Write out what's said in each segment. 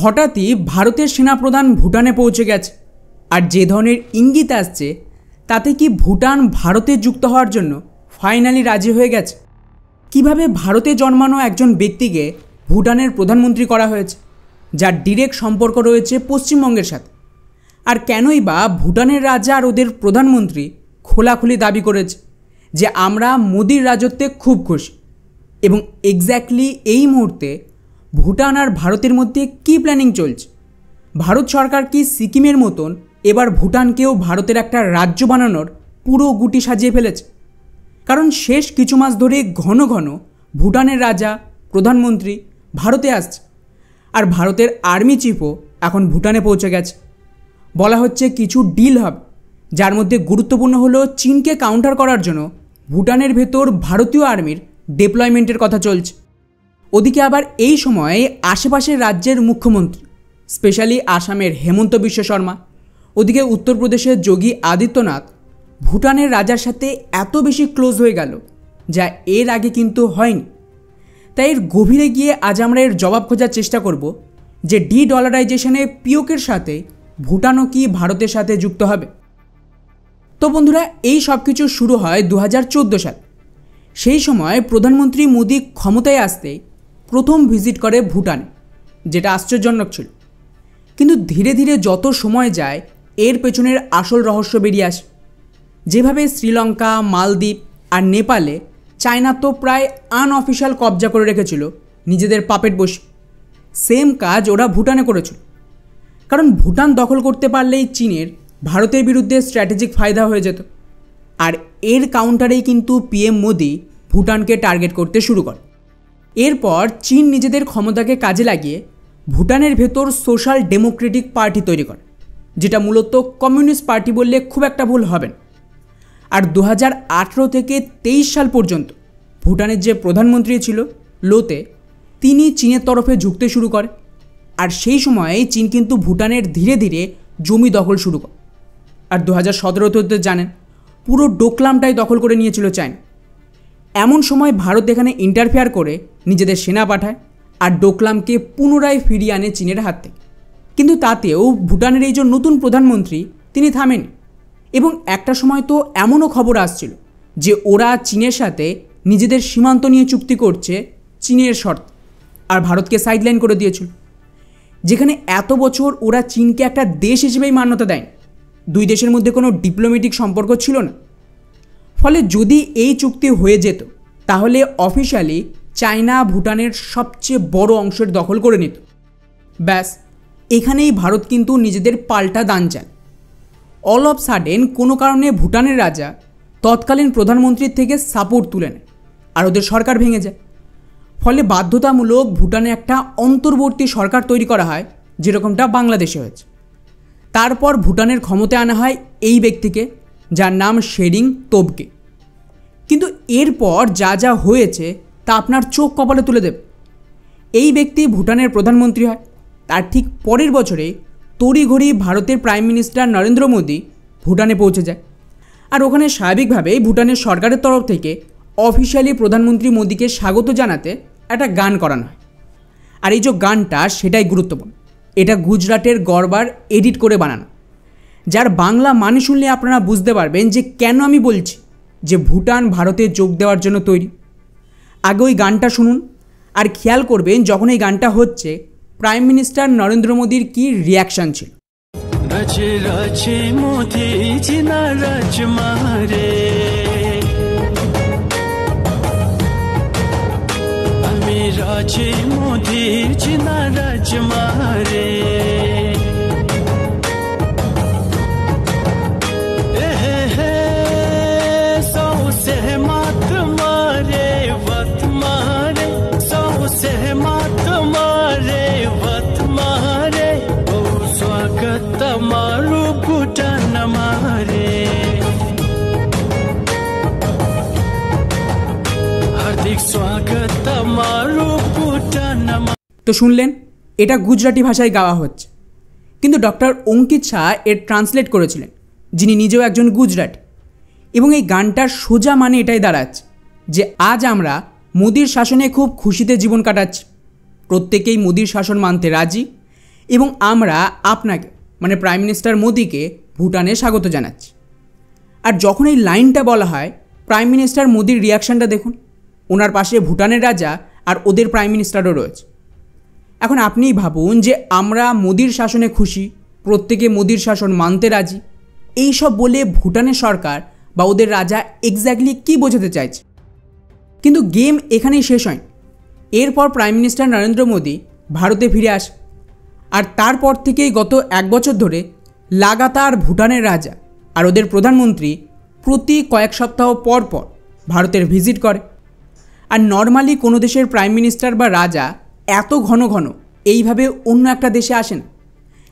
হঠাৎই ভারতের সেনাপ্রধান ভুটানে পৌঁছে গেছে। আর যে ধরনের ইঙ্গিত আসছে তাতে কি ভুটান ভারতে যুক্ত হওয়ার জন্য ফাইনালি রাজি হয়ে গেছে? কিভাবে ভারতে জন্মানো একজন ব্যক্তিকে ভুটানের প্রধানমন্ত্রী করা হয়েছে, যার ডিরেক্ট সম্পর্ক রয়েছে পশ্চিমবঙ্গের সাথে? আর কেনই বা ভুটানের রাজা আর ওদের প্রধানমন্ত্রী খোলাখুলি দাবি করেছে যে আমরা মোদির রাজত্বে খুব খুশি? এবং এক্স্যাক্টলি এই মুহূর্তে ভুটান আর ভারতের মধ্যে কী প্ল্যানিং চলছে? ভারত সরকার কি সিকিমের মতন এবার ভুটানকেও ভারতের একটা রাজ্য বানানোর পুরো গুটি সাজিয়ে ফেলেছে? কারণ শেষ কিছু মাস ধরে ঘন ঘন ভুটানের রাজা প্রধানমন্ত্রী ভারতে আসছে, আর ভারতের আর্মি চিফও এখন ভুটানে পৌঁছে গেছে। বলা হচ্ছে কিছু ডিল হবে, যার মধ্যে গুরুত্বপূর্ণ হলো চীনকে কাউন্টার করার জন্য ভুটানের ভেতর ভারতীয় আর্মির ডিপ্লয়মেন্টের কথা চলছে। ওদিকে আবার এই সময়ে আশেপাশের রাজ্যের মুখ্যমন্ত্রী, স্পেশালি আসামের হেমন্ত বিশ্ব শর্মা, ওদিকে উত্তরপ্রদেশের যোগী আদিত্যনাথ ভুটানের রাজার সাথে এত বেশি ক্লোজ হয়ে গেল, যা এর আগে কিন্তু হয়নি। তাই এর গভীরে গিয়ে আজ আমরা এর জবাব খোঁজার চেষ্টা করব যে ডলারাইজেশনে পিওকের সাথে ভুটানও কি ভারতের সাথে যুক্ত হবে। তো বন্ধুরা, এই সব কিছু শুরু হয় 2014 সাল। সেই সময় প্রধানমন্ত্রী মোদি ক্ষমতায় আসতে প্রথম ভিজিট করে ভুটানে, যেটা আশ্চর্যজনক ছিল। কিন্তু ধীরে ধীরে যত সময় যায় এর পেছনের আসল রহস্য বেরিয়ে আসে। যেভাবে শ্রীলঙ্কা, মালদ্বীপ আর নেপালে চায়না তো প্রায় আনঅফিশিয়াল কবজা করে রেখেছিল নিজেদের পাপেট বসে, সেম কাজ ওরা ভুটানে করেছিল। কারণ ভুটান দখল করতে পারলেই চীনের ভারতের বিরুদ্ধে স্ট্র্যাটেজিক ফায়দা হয়ে যেত। আর এর কাউন্টারেই কিন্তু পিএম মোদি ভুটানকে টার্গেট করতে শুরু করে। এরপর চীন নিজেদের ক্ষমতাকে কাজে লাগিয়ে ভুটানের ভেতর সোশ্যাল ডেমোক্রেটিক পার্টি তৈরি করে, যেটা মূলত কমিউনিস্ট পার্টি বললে খুব একটা ভুল হবে না। আর 2018 থেকে 23 সাল পর্যন্ত ভুটানের যে প্রধানমন্ত্রী ছিল লোতে, তিনি চীনের তরফে ঝুঁকতে শুরু করে। আর সেই সময়ে চীন কিন্তু ভুটানের ধীরে ধীরে জমি দখল শুরু করে। আর 2017 জানেন পুরো ডোকলামটাই দখল করে নিয়েছিল চায়না। এমন সময় ভারত এখানে ইন্টারফেয়ার করে নিজেদের সেনা পাঠায় আর ডোকলামকে পুনরায় ফিরিয়ে আনে চীনের হাত থেকে। কিন্তু তাতেও ভুটানের এই যে নতুন প্রধানমন্ত্রী, তিনি থামেন। এবং একটা সময় তো এমনও খবর আসছিল যে ওরা চীনের সাথে নিজেদের সীমান্ত নিয়ে চুক্তি করছে চীনের শর্ত, আর ভারতকে সাইডলাইন করে দিয়েছিল। যেখানে এত বছর ওরা চীনকে একটা দেশ হিসেবেই মান্যতা দেয়, দুই দেশের মধ্যে কোনো ডিপ্লোম্যাটিক সম্পর্ক ছিল না। ফলে যদি এই চুক্তি হয়ে যেত তাহলে অফিশিয়ালি চায়না ভুটানের সবচেয়ে বড় অংশের দখল করে নিত। ব্যাস, এখানেই ভারত কিন্তু নিজেদের পাল্টা দান চান। অল অফ সাডেন কোনো কারণে ভুটানের রাজা তৎকালীন প্রধানমন্ত্রীর থেকে সাপোর্ট তুলে নেয় আর ওদের সরকার ভেঙে যায়। ফলে বাধ্যতামূলক ভুটানে একটা অন্তর্বর্তী সরকার তৈরি করা হয়, যেরকমটা বাংলাদেশে হয়েছে। তারপর ভুটানের ক্ষমতায় আনা হয় এই ব্যক্তিকে, যার নাম শেরিং তোবগে। কিন্তু এরপর যা যা হয়েছে তা আপনার চোখ কপালে তুলে দেবে। এই ব্যক্তি ভুটানের প্রধানমন্ত্রী হয়, তার ঠিক পরের বছরে তড়িঘড়ি ভারতের প্রাইম মিনিস্টার নরেন্দ্র মোদি ভুটানে পৌঁছে যায়। আর ওখানে স্বাভাবিকভাবেই ভুটানের সরকারের তরফ থেকে অফিসিয়ালি প্রধানমন্ত্রী মোদিকে স্বাগত জানাতে একটা গান করানো হয়। আর এই যে গানটা, সেটাই গুরুত্বপূর্ণ। এটা গুজরাটের গরবার এডিট করে বানানো, যার বাংলা মানে শুনলে আপনারা বুঝতে পারবেন যে কেন আমি বলছি যে ভুটান ভারতে যোগ দেওয়ার জন্য তৈরি। আগে ওই গানটা শুনুন আর খেয়াল করবেন যখন এই গানটা হচ্ছে প্রাইম মিনিস্টার নরেন্দ্র মোদির কি রিয়াকশান ছিল। তো শুনলেন, এটা গুজরাটি ভাষায় গাওয়া হচ্ছে, কিন্তু ডক্টর অঙ্কিত শাহ এর ট্রান্সলেট করেছিলেন, যিনি নিজেও একজন গুজরাটি। এবং এই গানটার সোজা মানে এটাই দাঁড়াচ্ছে যে আজ আমরা মোদির শাসনে খুব খুশিতে জীবন কাটাচ্ছি, প্রত্যেকেই মোদির শাসন মানতে রাজি এবং আমরা আপনাকে মানে প্রাইম মিনিস্টার মোদিকে ভুটানে স্বাগত জানাচ্ছি। আর যখন এই লাইনটা বলা হয়, প্রাইম মিনিস্টার মোদির রিয়াকশানটা দেখুন। ওনার পাশে ভুটানের রাজা আর ওদের প্রাইম মিনিস্টারও রয়েছে। এখন আপনিই ভাবুন যে আমরা মোদির শাসনে খুশি, প্রত্যেকে মোদির শাসন মানতে রাজি, এই সব বলে ভুটানের সরকার বা ওদের রাজা এক্স্যাক্টলি কী বোঝাতে চাইছে। কিন্তু গেম এখানেই শেষ হয়। এরপর প্রাইম মিনিস্টার নরেন্দ্র মোদি ভারতে ফিরে আসে, আর তারপর থেকেই গত 1 বছর ধরে লাগাতার ভুটানের রাজা আর ওদের প্রধানমন্ত্রী প্রতি কয়েক সপ্তাহ পর পর ভারতের ভিজিট করে। আর নর্মালি কোনো দেশের প্রাইম মিনিস্টার বা রাজা এত ঘন ঘন এইভাবে অন্য একটা দেশে আসে না।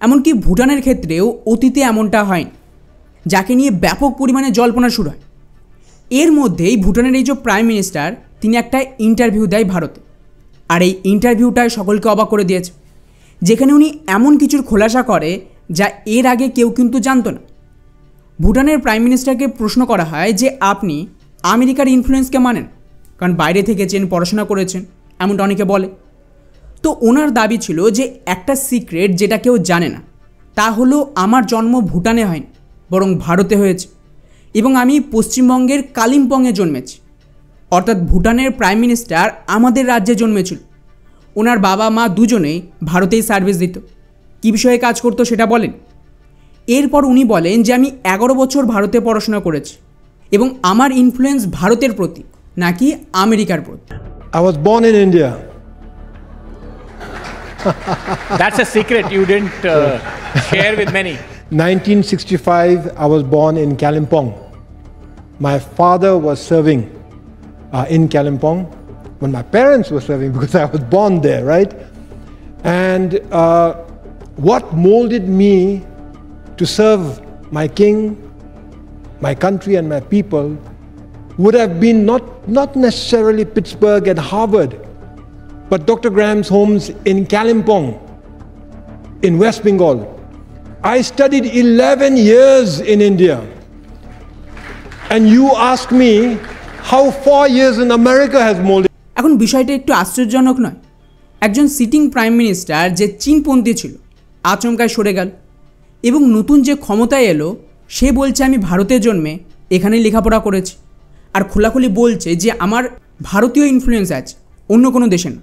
এমনকি ভুটানের ক্ষেত্রেও অতীতে এমনটা হয়নি, যাকে নিয়ে ব্যাপক পরিমাণে জল্পনা শুরু হয়। এর মধ্যেই ভুটানের এই যে প্রাইম মিনিস্টার, তিনি একটা ইন্টারভিউ দেয় ভারতে। আর এই ইন্টারভিউটায় সকলকে অবাক করে দিয়েছে, যেখানে উনি এমন কিছুর খোলাসা করে যা এর আগে কেউ কিন্তু জানতো না। ভুটানের প্রাইম মিনিস্টারকে প্রশ্ন করা হয় যে আপনি আমেরিকার ইনফ্লুয়েন্সকে মানেন, কারণ বাইরে থেকেছেন, পড়াশোনা করেছেন, এমনটা অনেকে বলে। তো ওনার দাবি ছিল যে একটা সিক্রেট যেটা কেউ জানে না, তা হলো আমার জন্ম ভুটানে হয়নি, বরং ভারতে হয়েছে, এবং আমি পশ্চিমবঙ্গের কালিম্পংয়ে জন্মেছি। অর্থাৎ ভুটানের প্রাইম মিনিস্টার আমাদের রাজ্যে জন্মেছিল। ওনার বাবা মা দুজনেই ভারতেই সার্ভিস দিত। কী বিষয়ে কাজ করতো সেটা বলেন। এরপর উনি বলেন যে আমি 11 বছর ভারতে পড়াশোনা করেছি এবং আমার ইনফ্লুয়েন্স ভারতের প্রতি নাকি আমেরিকার প্রতি। I was born in India. That's a secret you didn't share with many. 1965, I was born in Kalimpong. My father was serving in Kalimpong when my parents were serving, because I was born there, right? And what molded me to serve my king, my country and my people would have been not necessarily Pittsburgh and Harvard, but Dr. Graham's homes in Kalimpong, in West Bengal. I studied 11 years in India. And you ask me how 4 years in America has molded. এখন বিষয়টা একটু আশ্চর্যজনক নয়? একজন sitting prime minister যে চীনপন্থী ছিল, আচমকায় সরে গেল, এবং নতুন যে ক্ষমতায় এলো সে বলছে আমি ভারতে জন্মে এখানেই লেখাপড়া করেছি, আর খোলাখুলি বলছে যে আমার ভারতীয় ইনফ্লুয়েন্স আছে, অন্য কোনো দেশে না।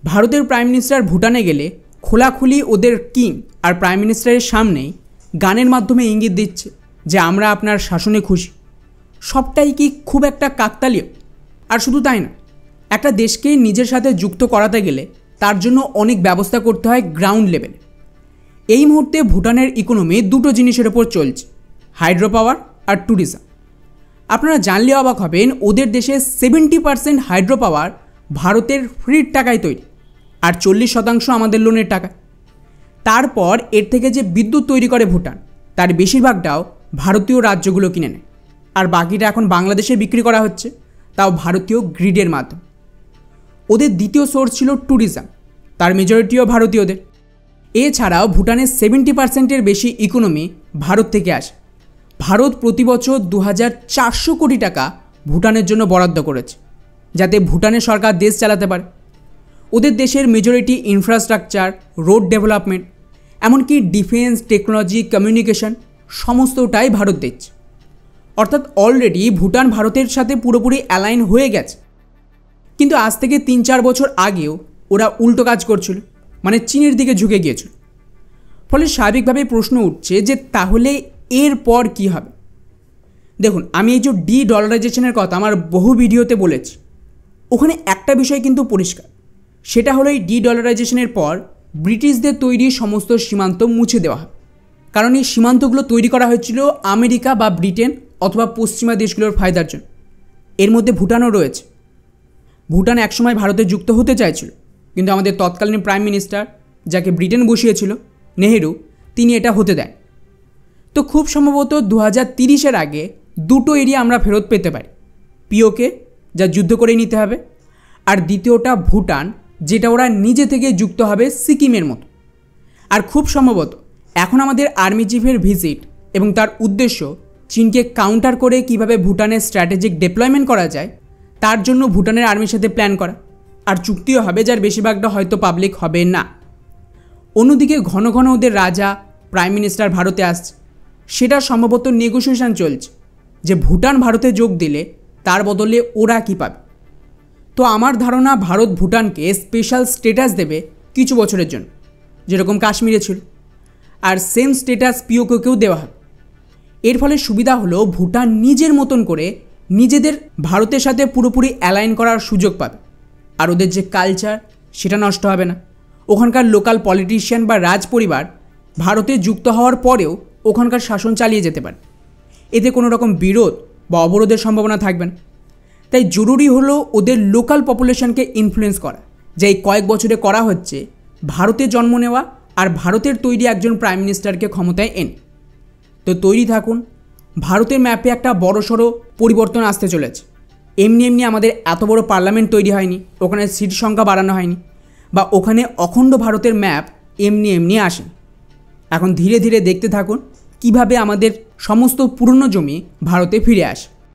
ভারতের প্রাইম মিনিস্টার ভুটানে গেলে খোলাখুলি ওদের কিং আর প্রাইম মিনিস্টারের সামনেই গানের মাধ্যমে ইঙ্গিত দিচ্ছে যে আমরা আপনার শাসনে খুশি। সবটাই কি খুব একটা কাকতালীয়? আর শুধু তাই না, একটা দেশকে নিজের সাথে যুক্ত করাতে গেলে তার জন্য অনেক ব্যবস্থা করতে হয় গ্রাউন্ড লেভেলে। এই মুহূর্তে ভুটানের ইকোনমি দুটো জিনিসের ওপর চলছে, হাইড্রো পাওয়ার আর ট্যুরিজম। আপনারা জানলে অবাক হবেন, ওদের দেশে 70% হাইড্রো পাওয়ার ভারতের ফ্রির টাকায় তৈরি, আর 40% আমাদের লোনের টাকা। তারপর এর থেকে যে বিদ্যুৎ তৈরি করে ভুটান, তার বেশিরভাগটাও ভারতীয় রাজ্যগুলো কিনে নেয়, আর বাকিটা এখন বাংলাদেশে বিক্রি করা হচ্ছে, তাও ভারতীয় গ্রিডের মাধ্যমে। ওদের দ্বিতীয় সোর্স ছিল ট্যুরিজম, তার মেজরিটিও ভারতীয়দের। এছাড়াও ভুটানের 70%-এর বেশি ইকোনমি ভারত থেকে আসে। ভারত প্রতি বছর 2400 কোটি টাকা ভুটানের জন্য বরাদ্দ করেছে, যাতে ভুটানের সরকার দেশ চালাতে পারে। ওদের দেশের মেজরিটি ইনফ্রাস্ট্রাকচার, রোড ডেভেলপমেন্ট, এমনকি ডিফেন্স, টেকনোলজি, কমিউনিকেশন সমস্তটাই ভারত দিচ্ছে। অর্থাৎ অলরেডি ভুটান ভারতের সাথে পুরোপুরি অ্যালাইন হয়ে গেছে। কিন্তু আজ থেকে 3-4 বছর আগেও ওরা উল্টো কাজ করছিল, মানে চীনের দিকে ঝুঁকে গিয়েছিল। ফলে স্বাভাবিকভাবেই প্রশ্ন উঠছে যে তাহলে এরপর কী হবে। দেখুন, আমি এই যে ডি-ডলারাইজেশনের কথা আমার বহু ভিডিওতে বলেছি, ওখানে একটা বিষয় কিন্তু পরিষ্কার, সেটা হলো এই ডি-ডলারাইজেশনের পর ব্রিটিশদের তৈরি সমস্ত সীমান্ত মুছে দেওয়া হয়। কারণ এই সীমান্তগুলো তৈরি করা হয়েছিল আমেরিকা বা ব্রিটেন অথবা পশ্চিমা দেশগুলোর ফায়দার জন্য। এর মধ্যে ভুটানও রয়েছে। ভুটান একসময় ভারতে যুক্ত হতে চাইছিল, কিন্তু আমাদের তৎকালীন প্রাইম মিনিস্টার, যাকে ব্রিটেন বসিয়েছিল, নেহেরু, তিনি এটা হতে দেন। তো খুব সম্ভবত 2030-এর আগে দুটো এরিয়া আমরা ফেরত পেতে পারি। পিওকে, যা যুদ্ধ করেই নিতে হবে, আর দ্বিতীয়টা ভুটান, যেটা ওরা নিজে থেকে যুক্ত হবে সিকিমের মতো। আর খুব সম্ভবত এখন আমাদের আর্মি চিফের ভিজিট এবং তার উদ্দেশ্য চীনকে কাউন্টার করে কিভাবে ভুটানের স্ট্র্যাটেজিক ডিপ্লয়মেন্ট করা যায়, তার জন্য ভুটানের আর্মির সাথে প্ল্যান করা। আর চুক্তিও হবে, যার বেশিরভাগটা হয়তো পাবলিক হবে না। অন্যদিকে ঘন ঘন ওদের রাজা প্রাইম মিনিস্টার ভারতে আসছে, সেটা সম্ভবত নেগোসিয়েশন চলছে যে ভুটান ভারতে যোগ দিলে তার বদলে ওরা কী পাবে। তো আমার ধারণা ভারত ভুটানকে স্পেশাল স্টেটাস দেবে কিছু বছরের জন্য, যেরকম কাশ্মীরে ছিল, আর সেম স্টেটাস পিওকেও দেওয়া হবে। এর ফলে সুবিধা হলো ভুটান নিজের মতন করে নিজেদের ভারতের সাথে পুরোপুরি অ্যালাইন করার সুযোগ পাবে, আর ওদের যে কালচার সেটা নষ্ট হবে না। ওখানকার লোকাল পলিটিশিয়ান বা রাজ পরিবার ভারতে যুক্ত হওয়ার পরেও ওখানকার শাসন চালিয়ে যেতে পারে, এতে কোনো রকম বিরোধ বা অবরোধের সম্ভাবনা থাকবে না। তাই জরুরি হলো ওদের লোকাল পপুলেশনকে ইনফ্লুয়েন্স করা, যা এই কয়েক বছরে করা হচ্ছে, ভারতে জন্ম নেওয়া আর ভারতের তৈরি একজন প্রাইম মিনিস্টারকে ক্ষমতায় এনে। তো তৈরি থাকুন, ভারতের ম্যাপে একটা বড়সড় পরিবর্তন আসতে চলেছে। এমনি এমনি আমাদের এত বড় পার্লামেন্ট তৈরি হয়নি, ওখানে সিট সংখ্যা বাড়ানো হয়নি, বা ওখানে অখণ্ড ভারতের ম্যাপ এমনি এমনি আসেনি। এখন ধীরে ধীরে দেখতে থাকুন কিভাবে আমাদের সমস্ত পুরনো জমি ভারতে ফিরে আসে।